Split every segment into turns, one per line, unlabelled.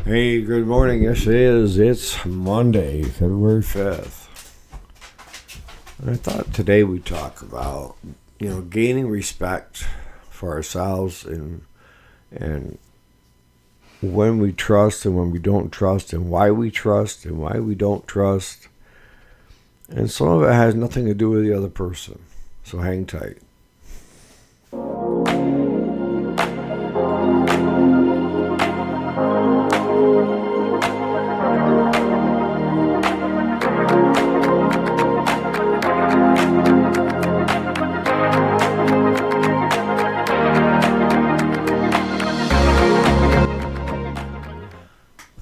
Hey, good morning. Yes, it is. It's Monday, February 5th. And I thought today we'd talk about, gaining respect for ourselves and when we trust and when we don't trust and why we trust and why we don't trust. And some of it has nothing to do with the other person. So hang tight.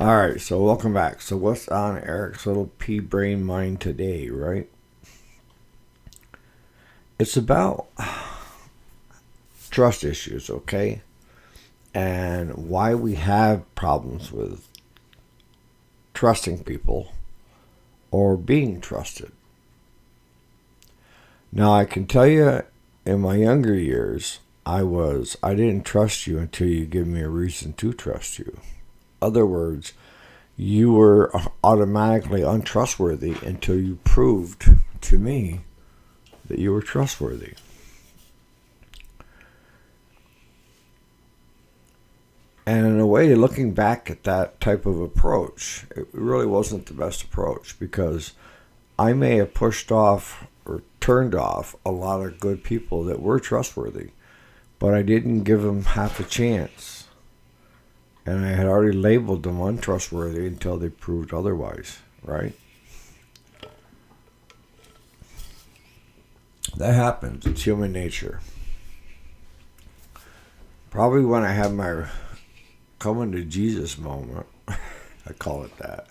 All right, so welcome back. So what's on Eric's little pea brain mind today, right? It's about trust issues, okay? And why we have problems with trusting people or being trusted. Now, I can tell you in my younger years, I didn't trust you until you give me a reason to trust you. Other words, you were automatically untrustworthy until you proved to me that you were trustworthy. And in a way, looking back at that type of approach, it really wasn't the best approach because I may have pushed off or turned off a lot of good people that were trustworthy, but I didn't give them half a chance. And I had already labeled them untrustworthy until they proved otherwise, right? That happens. It's human nature. Probably when I had my coming to Jesus moment, I call it that,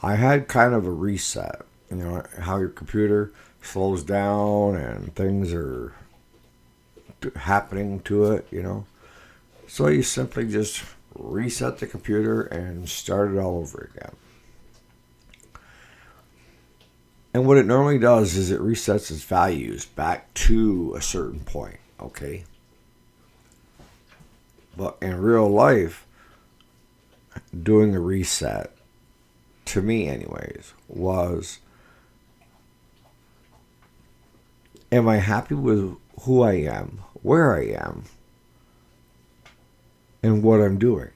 I had kind of a reset. You know, how your computer slows down and things are happening to it, So you simply just reset the computer and start it all over again. And what it normally does is it resets its values back to a certain point, okay? But in real life, doing a reset, to me anyways, was, am I happy with who I am, where I am, and what I'm doing?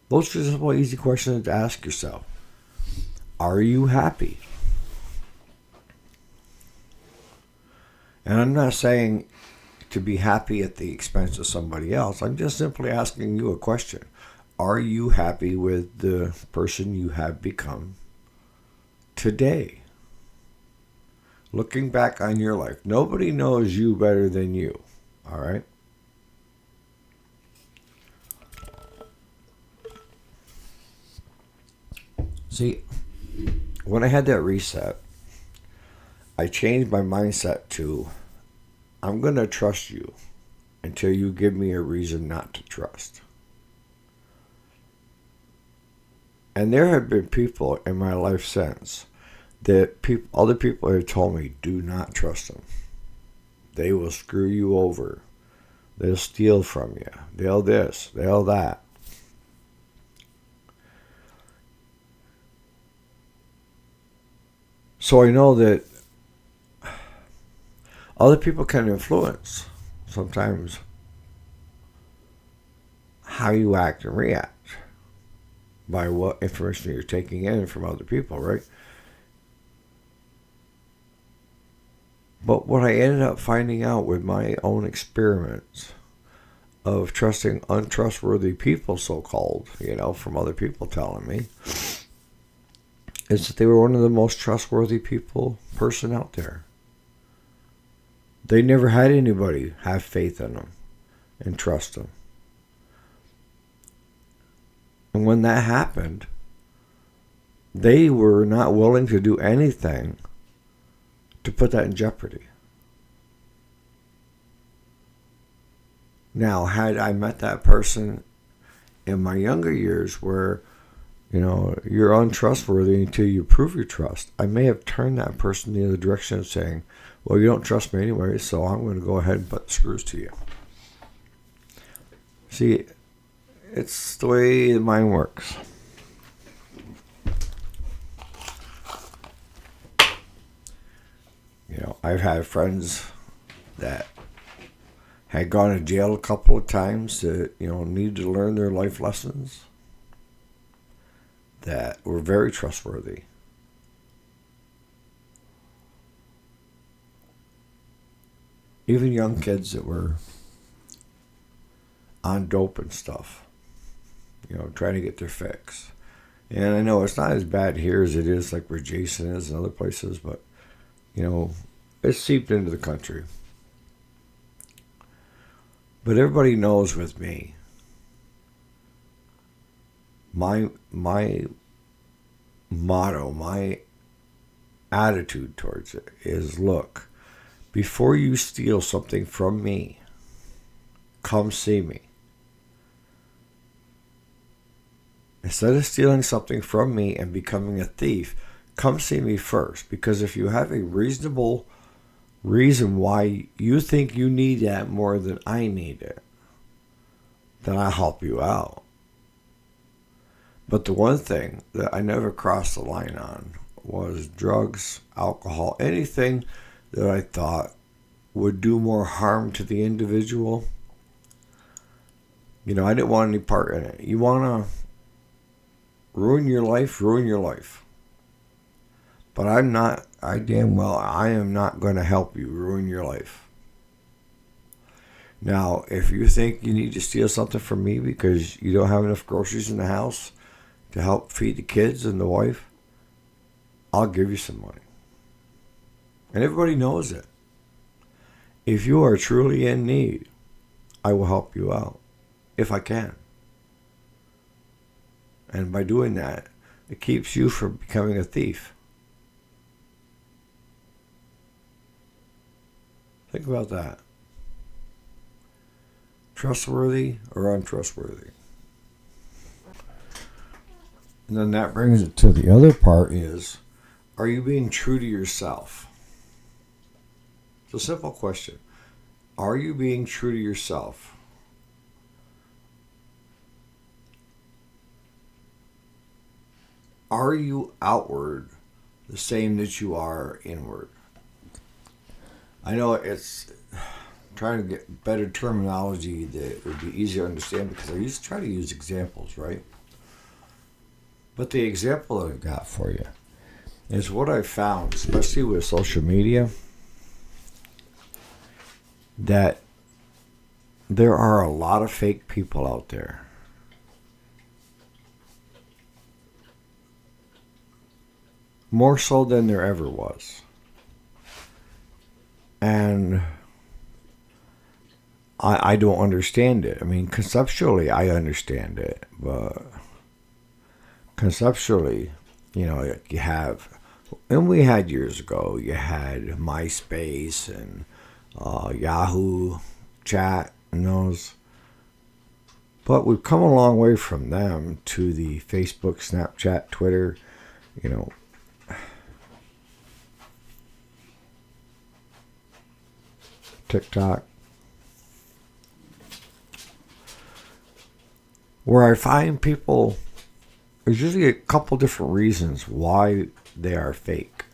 Those are simple, easy questions to ask yourself. Are you happy? And I'm not saying to be happy at the expense of somebody else. I'm just simply asking you a question. Are you happy with the person you have become today? Looking back on your life, nobody knows you better than you, all right? See, when I had that reset, I changed my mindset to, I'm going to trust you until you give me a reason not to trust. And there have been people in my life since that other people have told me, do not trust them. They will screw you over. They'll steal from you. They'll this, they'll that. So I know that other people can influence sometimes how you act and react by what information you're taking in from other people, right? But what I ended up finding out with my own experiments of trusting untrustworthy people, so-called, from other people telling me, is that they were one of the most trustworthy person out there. They never had anybody have faith in them and trust them. And when that happened, they were not willing to do anything to put that in jeopardy. Now, had I met that person in my younger years where, you're untrustworthy until you prove your trust. I may have turned that person the other direction saying, well, you don't trust me anyway, so I'm going to go ahead and put the screws to you. See, it's the way the mind works. I've had friends that had gone to jail a couple of times that, needed to learn their life lessons that were very trustworthy. Even young kids that were on dope and stuff, trying to get their fix. And I know it's not as bad here as it is like where Jason is and other places, but, it's seeped into the country. But everybody knows with me, my motto, my attitude towards it is, look, before you steal something from me, come see me. Instead of stealing something from me and becoming a thief, come see me first. Because if you have a reasonable reason why you think you need that more than I need it, then I'll help you out. But the one thing that I never crossed the line on was drugs, alcohol, anything that I thought would do more harm to the individual. I didn't want any part in it. You want to ruin your life, ruin your life. But I am not going to help you ruin your life. Now, if you think you need to steal something from me because you don't have enough groceries in the house to help feed the kids and the wife, I'll give you some money. And everybody knows it. If you are truly in need, I will help you out, if I can. And by doing that, it keeps you from becoming a thief. Think about that. Trustworthy or untrustworthy? And then that brings it to the other part is, are you being true to yourself? It's a simple question. Are you being true to yourself? Are you outward the same that you are inward? I know it's trying to get better terminology that would be easier to understand because I used to try to use examples, right? But the example that I've got for you is what I've found, especially with social media, that there are a lot of fake people out there. More so than there ever was. And I don't understand it. I mean, conceptually, I understand it. But conceptually, you have, and we had years ago, you had MySpace and Yahoo Chat and those. But we've come a long way from them to the Facebook, Snapchat, Twitter, TikTok, where I find people, there's usually a couple different reasons why they are fake.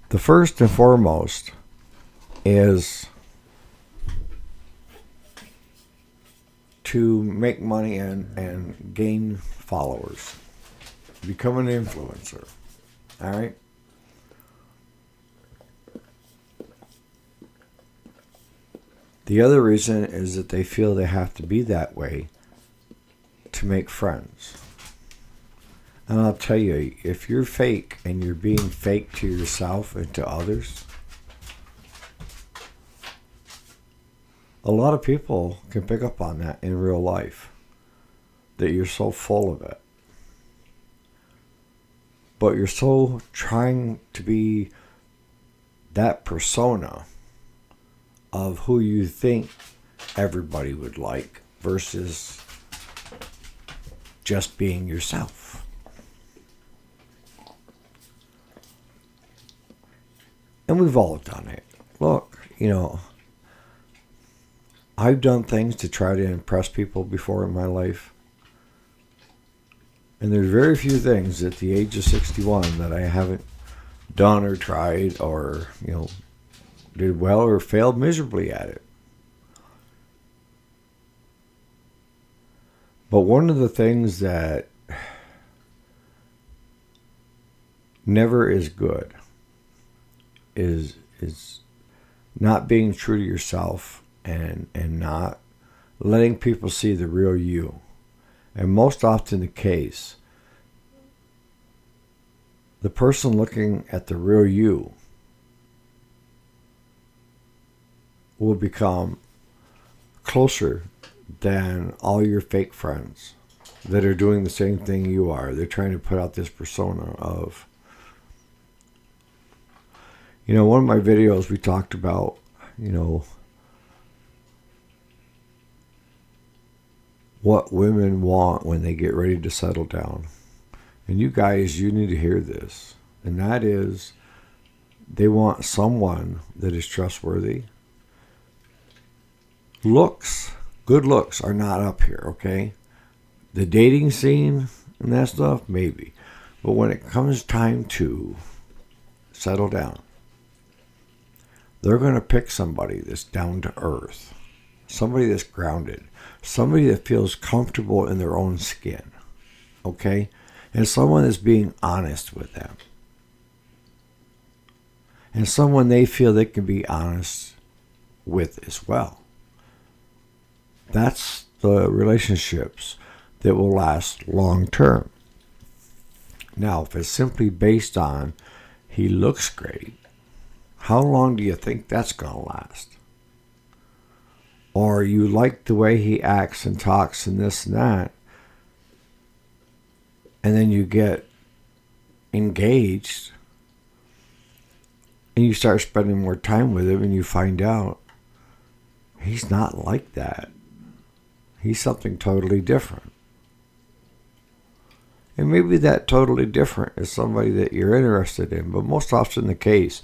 The first and foremost is to make money and gain followers. Become an influencer. All right? The other reason is that they feel they have to be that way to make friends. And I'll tell you, if you're fake and you're being fake to yourself and to others, a lot of people can pick up on that in real life, that you're so full of it. But you're so trying to be that persona of who you think everybody would like versus just being yourself. And we've all done it. Look, I've done things to try to impress people before in my life. And there's very few things at the age of 61 that I haven't done or tried or, did well or failed miserably at it. But one of the things that never is good is not being true to yourself and not letting people see the real you. And most often the case, the person looking at the real you will become closer than all your fake friends that are doing the same thing you are. They're trying to put out this persona of... one of my videos we talked about, what women want when they get ready to settle down. And you guys, you need to hear this. And that is, they want someone that is trustworthy. Good looks are not up here, okay? The dating scene and that stuff, maybe. But when it comes time to settle down, they're going to pick somebody that's down to earth. Somebody that's grounded. Somebody that feels comfortable in their own skin. Okay? And someone that's being honest with them. And someone they feel they can be honest with as well. That's the relationships that will last long term. Now, if it's simply based on he looks great, how long do you think that's going to last? Or you like the way he acts and talks and this and that, and then you get engaged and you start spending more time with him and you find out he's not like that. He's something totally different. And maybe that totally different is somebody that you're interested in, but most often the case,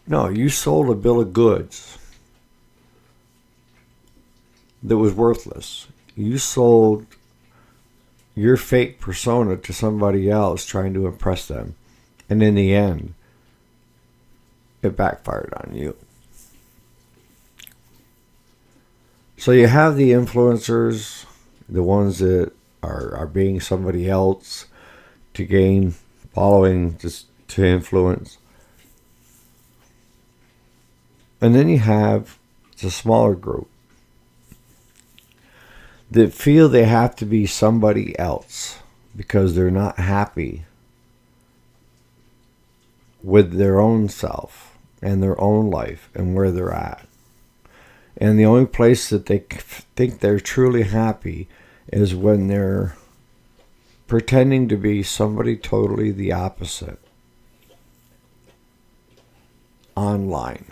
no, you sold a bill of goods that was worthless. You sold your fake persona to somebody else trying to impress them. And in the end, it backfired on you. So you have the influencers, the ones that are being somebody else to gain following, just to influence. And then you have the smaller group that feel they have to be somebody else because they're not happy with their own self and their own life and where they're at. And the only place that they think they're truly happy is when they're pretending to be somebody totally the opposite online.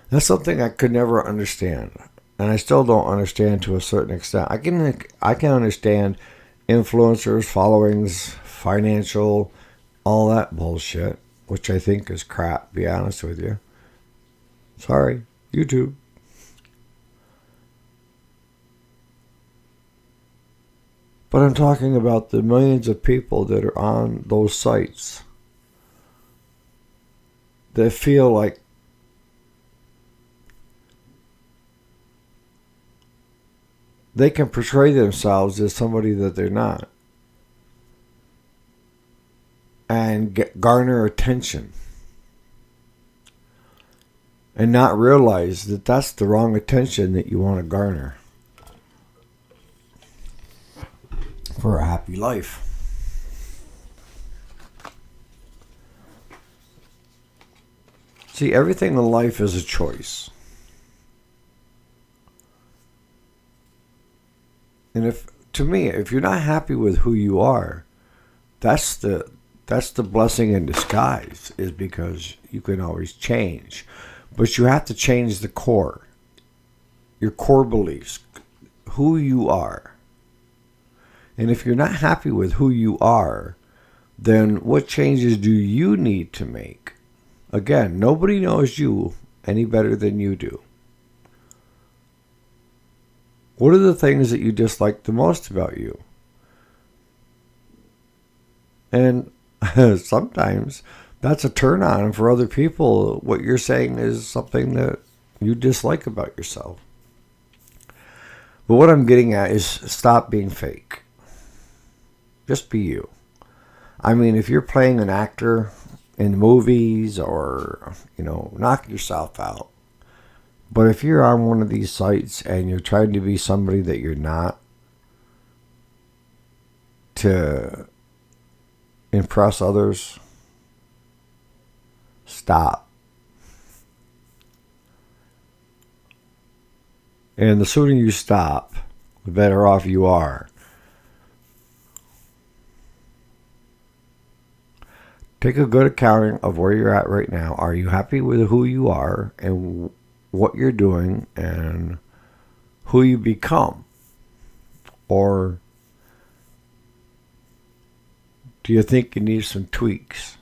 That's something I could never understand, and I still don't understand to a certain extent. I can understand influencers, followings, financial, all that bullshit, which I think is crap, to be honest with you. Sorry, YouTube. But I'm talking about the millions of people that are on those sites that feel like they can portray themselves as somebody that they're not and garner attention and not realize that that's the wrong attention that you want to garner for a happy life. See, everything in life is a choice. And if you're not happy with who you are, that's the That's the blessing in disguise, is because you can always change. But you have to change the core, your core beliefs, who you are. And if you're not happy with who you are, then what changes do you need to make? Again, nobody knows you any better than you do. What are the things that you dislike the most about you? And sometimes that's a turn on for other people. What you're saying is something that you dislike about yourself. But what I'm getting at is stop being fake. Just be you. I mean, if you're playing an actor in movies or, knock yourself out. But if you're on one of these sites and you're trying to be somebody that you're not to impress others, stop. And the sooner you stop, the better off you are. Take a good accounting of where you're at right now. Are you happy with who you are and what you're doing and who you become? Or do you think you need some tweaks?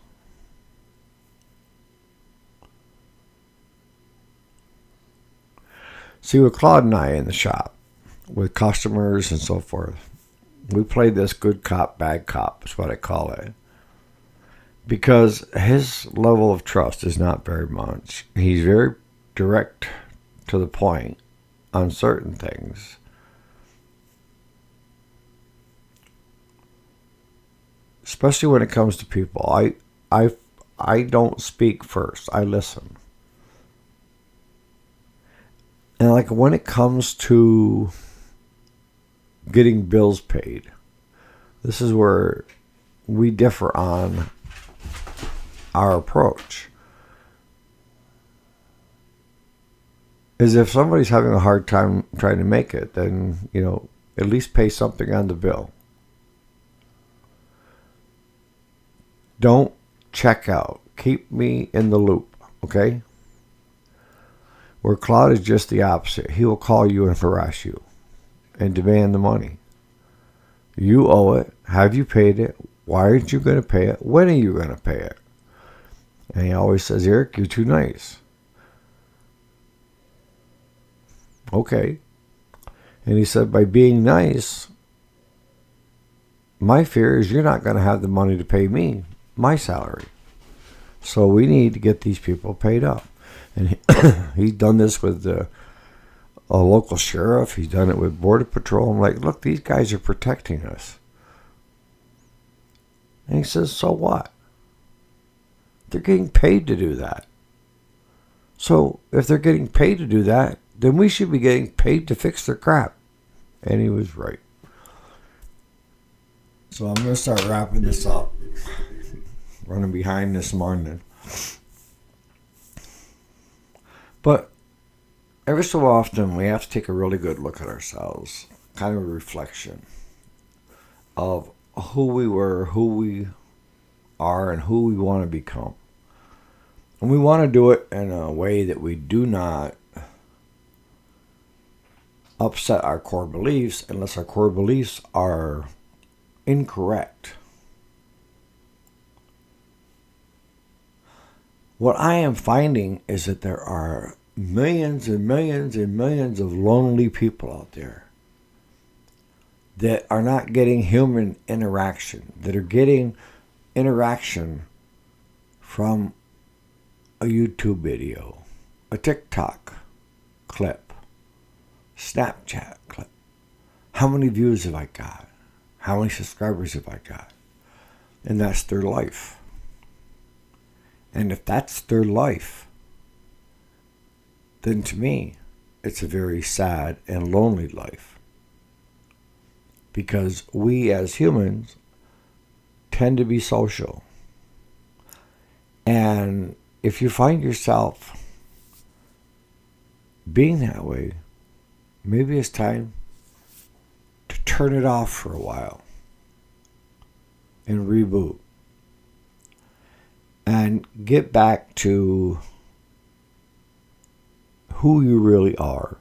See, with Claude and I in the shop, with customers and so forth, we play this good cop, bad cop, is what I call it. Because his level of trust is not very much. He's very direct to the point on certain things. Especially when it comes to people. I don't speak first. I listen. And like when it comes to getting bills paid, this is where we differ on our approach. Is if somebody's having a hard time trying to make it, then, at least pay something on the bill. Don't check out. Keep me in the loop, okay? Where Claude is just the opposite. He will call you and harass you and demand the money. You owe it. Have you paid it? Why aren't you going to pay it? When are you going to pay it? And he always says, Eric, you're too nice. Okay. And he said, by being nice, my fear is you're not going to have the money to pay me my salary. So we need to get these people paid up. And he's done this with a local sheriff. He's done it with Border Patrol. I'm like, look, these guys are protecting us. And he says, so what? They're getting paid to do that. So if they're getting paid to do that, then we should be getting paid to fix their crap. And he was right. So I'm going to start wrapping this up. Running behind this morning. But every so often we have to take a really good look at ourselves. Kind of a reflection of who we were, who we are, and who we want to become. And we want to do it in a way that we do not upset our core beliefs unless our core beliefs are incorrect. What I am finding is that there are millions and millions and millions of lonely people out there that are not getting human interaction, that are getting interaction from a YouTube video, a TikTok clip, Snapchat clip. How many views have I got? How many subscribers have I got? And that's their life. And if that's their life, then to me, it's a very sad and lonely life. Because we as humans tend to be social. And if you find yourself being that way, maybe it's time to turn it off for a while and reboot. and get back to who you really are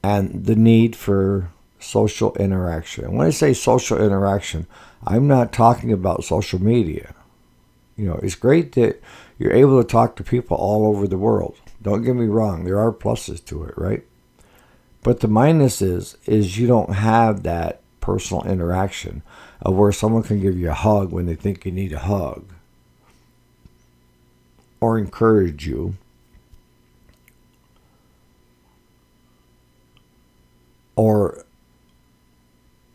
and the need for social interaction. When I say social interaction, I'm not talking about social media. It's great that you're able to talk to people all over the world. Don't get me wrong, there are pluses to it, right? But the minus is you don't have that personal interaction of where someone can give you a hug when they think you need a hug, or encourage you, or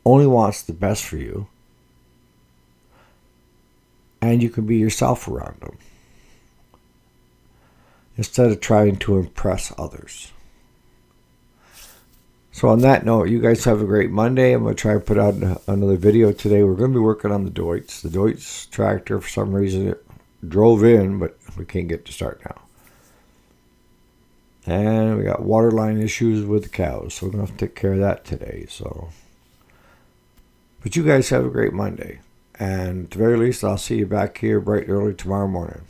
only wants the best for you, and you can be yourself around them instead of trying to impress others. So on that note, you guys have a great Monday. I'm going to try to put out another video today. We're going to be working on the Deutz. The Deutz tractor, for some reason, it drove in, but we can't get to start now. And we got water line issues with the cows, so we're going to have to take care of that today. But you guys have a great Monday. And at the very least, I'll see you back here bright and early tomorrow morning.